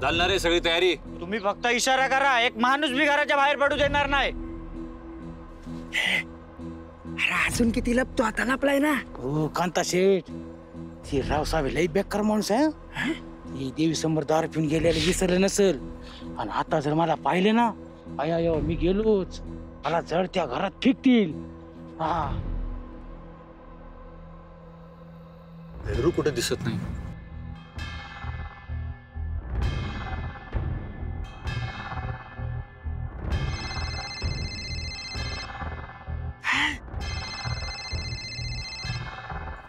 चालणार आहे सगळी तयारी? तुम्ही फक्त इशारा करा, एक माणूस बी घराच्या बाहेर पडू देणार नाही. अरे अजून किती लपतो आता लपलाय ना. हो कांता शेठ, ती रावसाहेब लई बेकार माणूस आहे. ही देवी समोर दारू पिऊन गेलेले विसरले नसेल. आणि आता जर मला पाहिले ना, अयो मी गेलोच, मला जळत्या घरात फेकतील. हा भैरू कुठे दिसत नाही.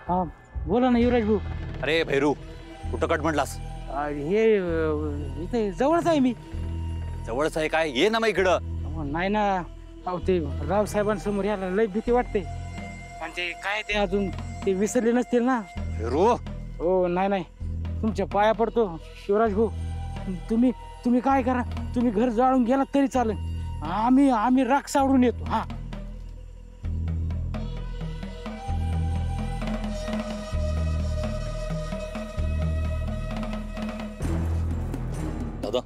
हा बोला ना युवराज भाऊ. अरे भैरू, कुठं कट म्हटलास? हे इथे जवळच आहे मी. जवळच आहे काय? ये ना मग इकडं. नाही ना, अहो ते रावसाहेबांसमोर यायला लई भीती वाटते. आणि ते काय ते अजून ते विसरले नसतील ना. भैरू, हो नाही, तुमच्या पाया पडतो शिवराज भाऊ. तुम्ही काय करा, तुम्ही घर जाळून गेलात तरी चालेल. आम्ही राख सावरून येतो. हा दादा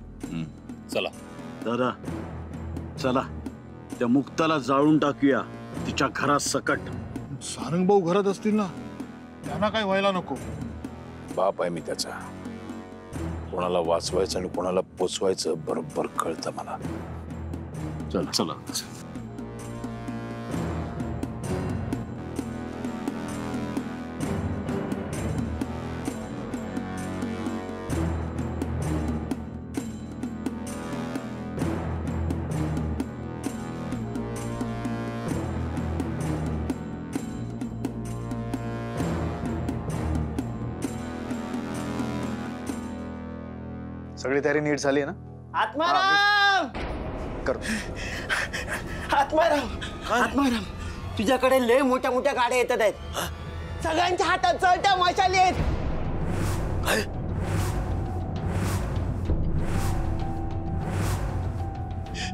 चला. दादा चला, त्या मुक्ताला जाळून टाकूया तिच्या घरात सकट. सारंग भाऊ घरात असतील ना, त्यांना काय व्हायला नको. बाप आहे मी त्याचा. कोणाला वाचवायचं आणि कोणाला पोचवायचं बरोबर कळतं मला. चला चला. सगळी तयारी नीट झाली ना? आत्माराम करू. आत्माराम तुझ्याकडे लय मोठ्या मोठ्या गाड्या येतात आहेत. सगळ्यांच्या हातात जळत्या मशाली आहेत.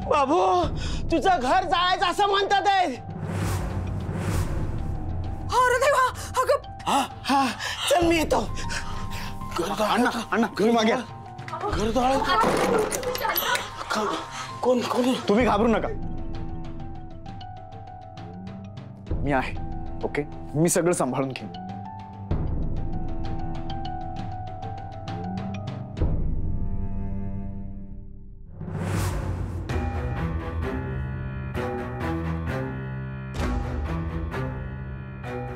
बाबू तुझं घर जाळायचं असं म्हणतात आहेत. अरे देवा, अगं हा चल मी येतो. अण्णा घर मागे या. कोण तुम्ही घाबरू नका, मी आहे. ओके, मी सगळं सांभाळून घेईन.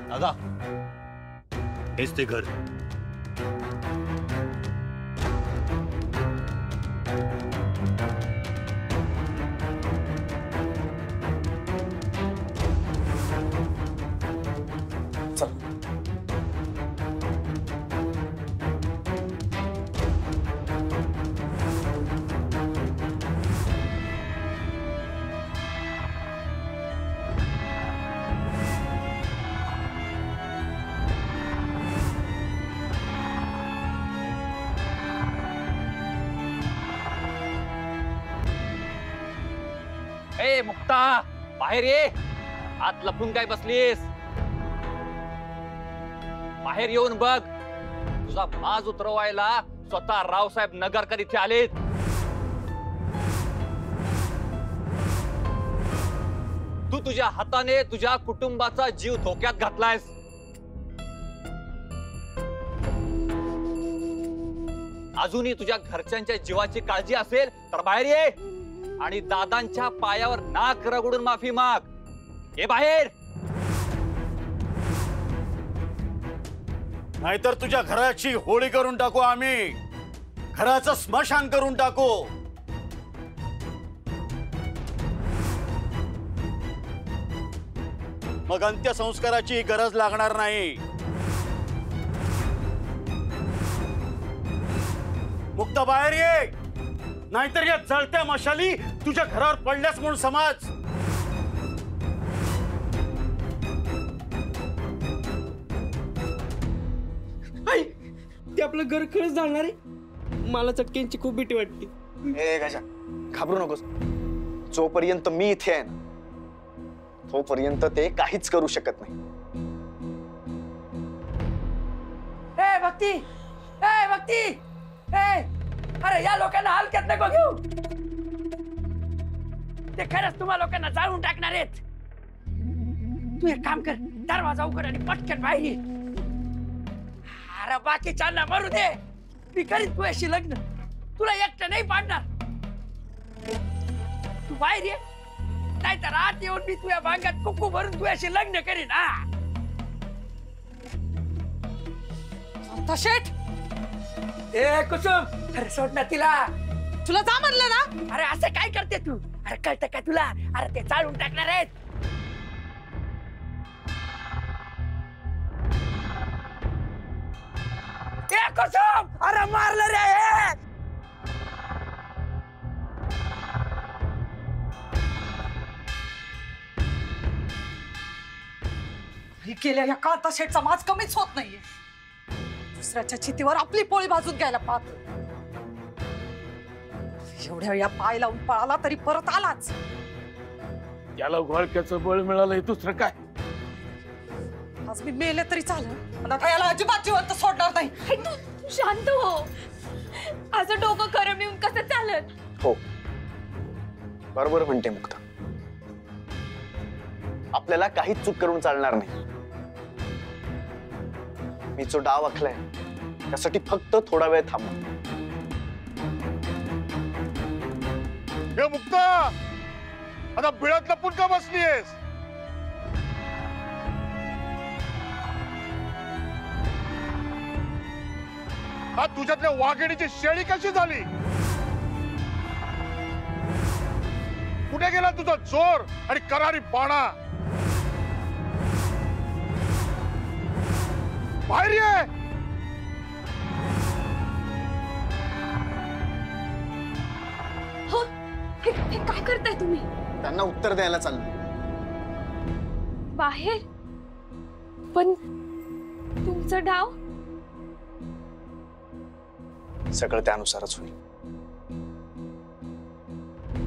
दादा, हेच ते घर. ए मुक्ता, बाहेर ये. आत लपून काय बसलीस? बाहेर येऊन बघ. तुझा बाज उतरवायला स्वतः रावसाहेब नगरकर इथे आलेत. तू तुझ्या हाताने तुझ्या कुटुंबाचा जीव धोक्यात घातलायस. अजूनही तुझ्या घरच्यांच्या जीवाची काळजी असेल तर बाहेर ये आणि दादांच्या पायावर नाक रगडून माफी माग. ये बाहेर. नाहीतर तुझ्या घराची होळी करून टाकू आम्ही. घराचं स्मशान करून टाकू. मग अंत्यसंस्काराची गरज लागणार नाही. मुक्ता बाहेर ये, नाहीतर या जळत्या मशाली तुझ्या घरावर पडल्यास म्हणून समाज. ते आपलं घर खरंच जाणार आहे. मला चटक्यांची खूप भीती वाटते. ए गजा, घाबरू नकोस. जोपर्यंत मी इथे आहे ना, तोपर्यंत ते काहीच करू शकत नाही. भक्ती, भक्ती, अरे अरे या लोकांना हलक्यात नको घेऊ. ते खरंच तुम्हा लोकांना जाळून टाकणार आहेत. तू एक काम कर, दरवाजा उघड आणि पटकन बाहेर ये. अरे बाकीच्यांना मरू दे, मी करीत तुझ्याशी लग्न. तुला एकटं नाही पाडणार. तू बाहेर ये, नाहीतर आत येऊन मी तुझ्या भांगात कुक्कू भरून तुझ्याशी लग्न करीन. शेठ, ए कुसुम, अरे सोड ना तिला. तुला जा म्हणलं ना. अरे असं काय करते तू? अरे कळतं का तुला? अरे ते चालून टाकणार आहेत. ए कुसुम, अरे मारलं रे. ही केल्या या कांता शेठचा माज कमीच होत नाहीये. दुसऱ्याच्या चितीवर आपली पोळी भाजून घ्यायला पाहतो. एवढ्या या पाय लावून पळाला तरी परत आलाच. त्याला घोळक्याचं बळ मिळालंय, दुसरं काय. आज मी मेले तरी चालेल, पण आता याला अजिबात जिवंत सोडणार नाही. तू शांत हो. असं डोकं खरं नेऊन कसं चालत? हो, बरोबर म्हणते मुक्ता. आपल्याला काहीच चूक करून चालणार नाही. मी जो डाव आखलाय त्यासाठी फक्त थोडा वेळ थांबा. हे मुक्ता, आता बिळात लपून का बसलीयस? हा तुझ्यातल्या वाघिणीची शेळी कशी झाली? कुठे गेला तुझा जोर आणि करारी बाणा? बाहेर ये. हो, हे काय करताय तुम्ही? त्यांना उत्तर द्यायला चाललो. बाहेर? पण तुमचं डाव? सगळं त्यानुसारच होईल.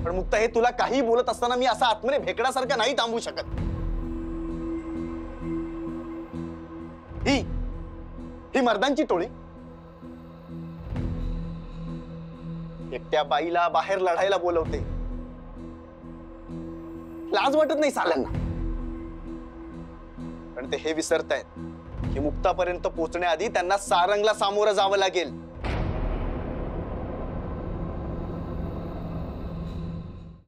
पण मुक्ता, हे तुला काही बोलत असताना मी असा आत्मने भेकडासारखा नाही थांबू शकत. ही मर्दांची टोळी एकट्या बाईला बाहेर लढायला बोलवते. लाज वाटत नाही साल्यांना. पण ते हे विसरतायत की मुक्तापर्यंत पोहोचण्याआधी त्यांना सारंगला सामोरं जावं लागेल.